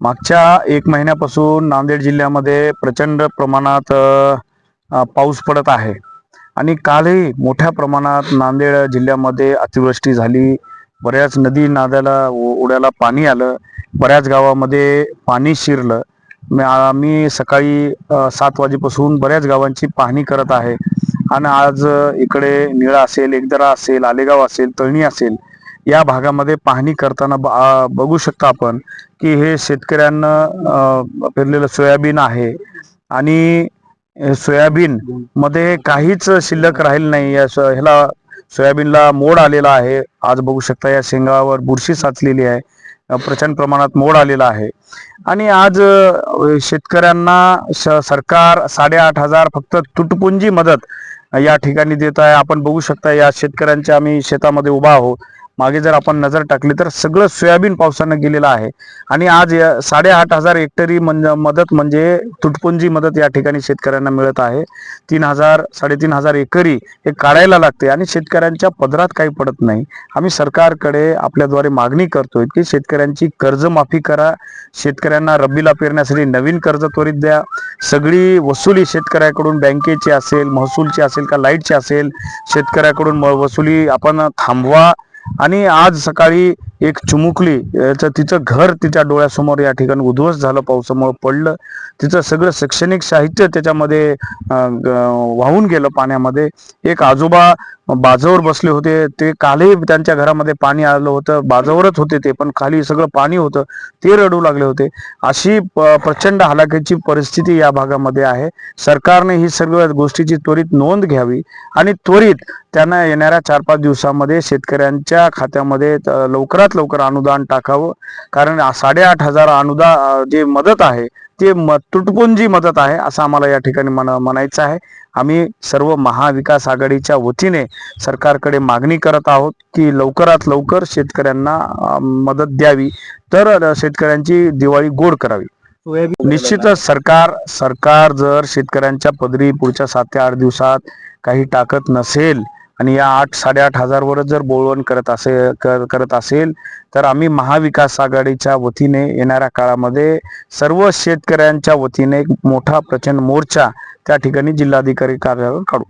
मागच्या 1 महिन्यापासून नांदेड जिल्ह्यामध्ये प्रचंड प्रमाणात पाऊस पडत आहे आणि कालही मोठ्या प्रमाणात नांदेड जिल्ह्यामध्ये अतिवृष्टी झाली. बऱ्याच नदी नाद्याला ओढ्याला पाणी आलं. बऱ्याच गावामध्ये पाणी शिरलं. मी सकाळी 7 वाजेपासून बऱ्याच गावांची पाहणी करत आहे आणि आज इकडे निळा असेल, एकदरा असेल, आलेगाव असेल, तळणी असेल, या भागामध्ये पाहणी करताना बघू शकता आपण की हे शेतकऱ्यांना पेरलेलं सोयाबीन आहे आणि सोयाबीन मध्ये काहीच शिल्लक राहील नाही. ह्याला सोयाबीनला मोड आलेला आहे. आज बघू शकता या शेंगावर बुरशी साचलेली आहे. प्रचंड प्रमाणात मोड आलेला आहे आणि आज शेतकऱ्यांना सरकार 8,500 फक्त तुटपुंजी मदत या ठिकाणी देत आहे. आपण बघू शकता या शेतकऱ्यांच्या आम्ही शेतामध्ये उभा आहोत. मागे जर आपण नजर टाकली तर सगळं सोयाबीन पावसानं गेलेलं आहे आणि आज 8,500 हेक्टरी मदत म्हणजे तुटपुंजी मदत या ठिकाणी शेतकऱ्यांना मिळत आहे. 3,000 3,500 एकरी हे काढायला लागते आणि शेतकऱ्यांच्या पदरात काही पडत नाही. आम्ही सरकारकडे आपल्याद्वारे मागणी करतोय की शेतकऱ्यांची कर्जमाफी करा, शेतकऱ्यांना रब्बीला पेरण्यासाठी नवीन कर्ज त्वरित द्या. सगळी वसुली शेतकऱ्याकडून बँकेची असेल, महसूलची असेल का लाईटची असेल, शेतकऱ्याकडून वसुली आपण थांबवा. आणि आज सकाळी एक चिमुकली तिचं घर तिच्या डोळ्यासमोर या ठिकाणी उद्ध्वस्त झालं, पावसामुळे पडलं. तिचं सगळं शैक्षणिक साहित्य त्याच्यामध्ये वाहून गेलं पाण्यामध्ये. एक आजोबा बाजावर बसले होते, ते कालही त्यांच्या घरामध्ये पाणी आलं होतं. बाजावरच होते ते, पण खाली सगळं पाणी होतं, ते रडू लागले होते. अशी प्रचंड हलाखीची परिस्थिती या भागामध्ये आहे. सरकारने ही सर्व गोष्टीची त्वरित नोंद घ्यावी आणि त्वरित त्यांना येणाऱ्या 4-5 दिवसामध्ये शेतकऱ्यांच्या खात्यामध्ये लवकरात लवकर अनुदान टाकावं. कारण 8,500 अनुदान जे मदत आहे ते तुटपुंजी मदत आहे असं आम्हाला या ठिकाणी म्हणायचं आहे. आम्ही सर्व महाविकास आघाडीच्या वतीने सरकारकडे मागणी करत आहोत की लवकरात लवकर शेतकऱ्यांना मदत द्यावी, तर शेतकऱ्यांची दिवाळी गोड करावी. निश्चितच सरकार जर शेतकऱ्यांच्या पदरी पुढच्या 7 ते 8 दिवसात काही टाकत नसेल आणि या 8,500 वरच जर बोलवण करत असेल तर आम्ही महाविकास आघाडीच्या वतीने येणाऱ्या काळामध्ये सर्व शेतकऱ्यांच्या वतीने एक मोठा प्रचंड मोर्चा त्या ठिकाणी जिल्हाधिकारी कार्यालयावर काढू.